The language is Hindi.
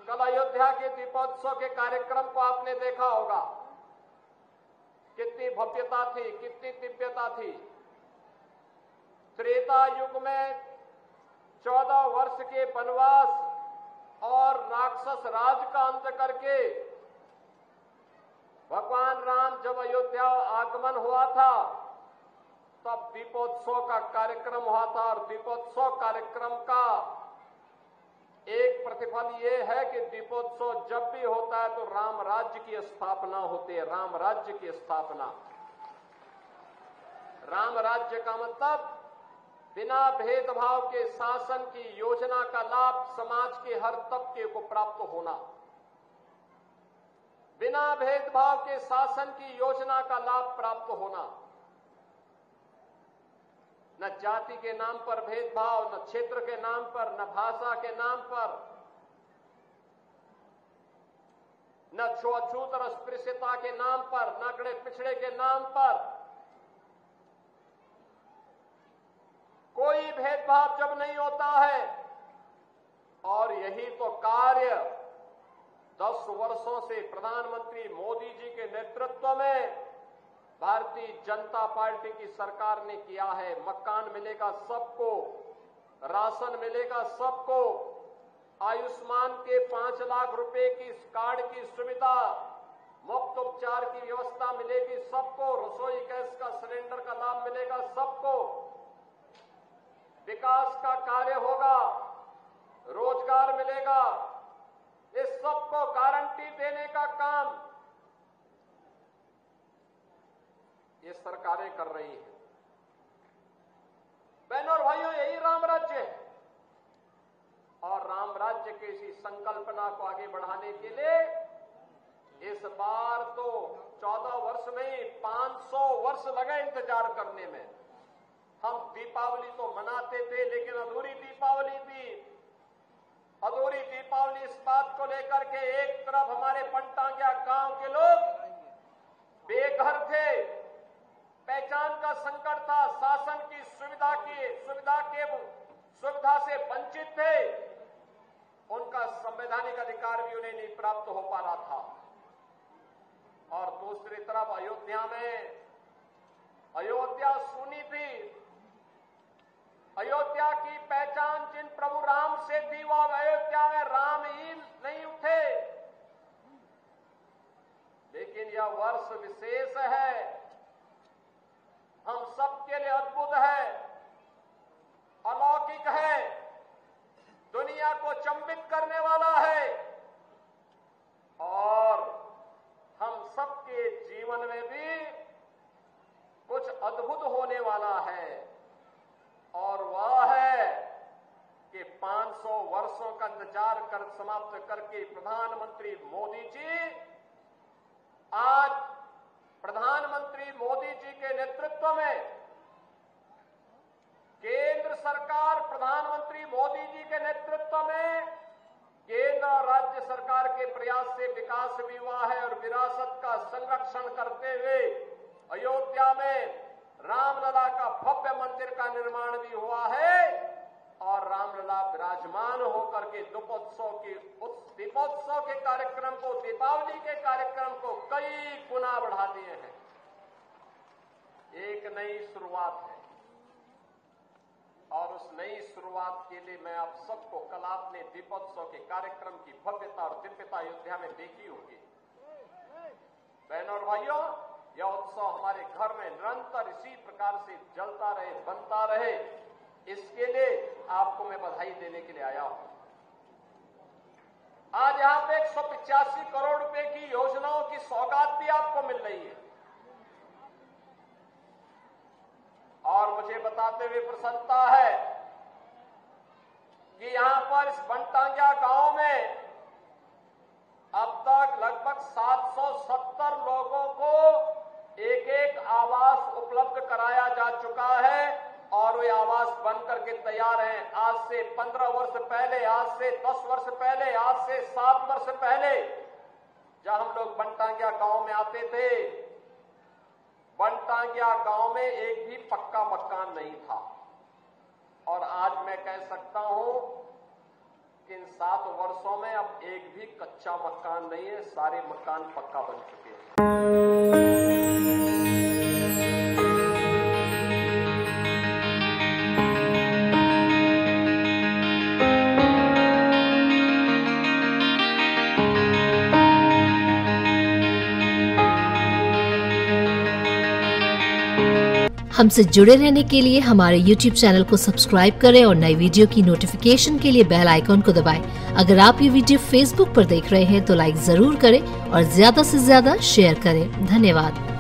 कल अयोध्या के दीपोत्सव के कार्यक्रम को आपने देखा होगा, कितनी भव्यता थी, कितनी दिव्यता थी। त्रेता युग में 14 वर्ष के वनवास और राक्षस राज का अंत करके भगवान राम जब अयोध्या आगमन हुआ था, तब दीपोत्सव का कार्यक्रम हुआ था। और दीपोत्सव कार्यक्रम का एक प्रतिफल ये है कि दीपोत्सव जब भी होता है तो राम राज्य की स्थापना होती है। राम राज्य की स्थापना, राम राज्य का मतलब बिना भेदभाव के शासन की योजना का लाभ समाज के हर तबके को प्राप्त होना। बिना भेदभाव के शासन की योजना का लाभ प्राप्त होना। न जाति के नाम पर भेदभाव, न क्षेत्र के नाम पर, न भाषा के नाम पर, न छूआछूत और अस्पृश्यता के नाम पर, न अगड़े पिछड़े के नाम पर। कोई भेदभाव जब नहीं होता है, और यही तो कार्य 10 वर्षों से प्रधानमंत्री मोदी जी के नेतृत्व में भारतीय जनता पार्टी की सरकार ने किया है। मकान मिलेगा सबको, राशन मिलेगा सबको, आयुष्मान के 5 लाख रुपए की कार्ड की सुविधा, मुफ्त उपचार की व्यवस्था मिलेगी सबको, रसोई गैस का सिलेंडर का लाभ मिलेगा सबको, विकास का कार्य होगा, रोजगार मिलेगा। इस सबको गारंटी देने का काम ये सरकारें कर रही हैं। बहनों और भाइयों, यही राम राज्य है। और राम राज्य की इसी संकल्पना को आगे बढ़ाने के लिए इस बार तो 14 वर्ष नहीं 500 वर्ष लगे इंतजार करने में। हम दीपावली तो मनाते थे, लेकिन अधूरी दीपावली थी। अधूरी दीपावली इस बात को लेकर के एक तरफ हमारे बनटांगिया गांव के लोग बेघर थे, पहचान का संकट था, शासन की सुविधा से वंचित थे, उनका संवैधानिक अधिकार भी उन्हें नहीं प्राप्त हो पा रहा था। और दूसरी तरफ अयोध्या सुनी थी। अयोध्या की पहचान जिन प्रभु राम से थी, वो अयोध्या में राम ही नहीं उठे। लेकिन यह वर्ष विशेष है, हम सबके लिए अद्भुत है, अलौकिक है, दुनिया को चंबित करने वाला है। और हम सबके जीवन में भी कुछ अद्भुत होने वाला है, और वह है कि 500 वर्षों का इंतजार कर समाप्त करके प्रधानमंत्री मोदी जी आज प्रधानमंत्री मोदी जी के नेतृत्व में केंद्र सरकार, प्रधानमंत्री मोदी जी के नेतृत्व में केंद्र और राज्य सरकार के प्रयास से विकास भी हुआ है। और विरासत का संरक्षण करते हुए अयोध्या में रामलला का भव्य मंदिर का निर्माण भी हुआ है। और रामलला विराजमान होकर के दीपोत्सव के कार्यक्रम को, दीपावली के कार्यक्रम को कई गुना बढ़ा दिए हैं। एक नई शुरुआत है, और उस नई शुरुआत के लिए मैं आप सबको, कल आपने दीपोत्सव के कार्यक्रम की भव्यता और दिव्यता अयोध्या में देखी होगी। बहनों और भाइयों, यह उत्सव हमारे घर में निरंतर इसी प्रकार से जलता रहे, बनता रहे, इसके लिए आपको मैं बधाई देने के लिए आया हूं। आज यहां पे 185 करोड़ रुपए की योजनाओं की सौगात भी आपको मिल रही है। और मुझे बताते हुए प्रसन्नता है कि यहां पर इस बनटांगिया गांव में अब तक लगभग 770 लोगों को एक आवास उपलब्ध कराया जा चुका है। और वे आवास बन करके तैयार हैं। आज से 15 वर्ष पहले, आज से 10 वर्ष पहले, आज से 7 वर्ष पहले जब हम लोग बनटांगिया गांव में आते थे, बनटांगिया गांव में एक भी पक्का मकान नहीं था। और आज मैं कह सकता हूं इन 7 वर्षों में अब एक भी कच्चा मकान नहीं है, सारे मकान पक्का बन चुके हैं। हमसे जुड़े रहने के लिए हमारे YouTube चैनल को सब्सक्राइब करें और नई वीडियो की नोटिफिकेशन के लिए बेल आइकॉन को दबाएं। अगर आप ये वीडियो Facebook पर देख रहे हैं तो लाइक जरूर करें और ज्यादा से ज्यादा शेयर करें। धन्यवाद।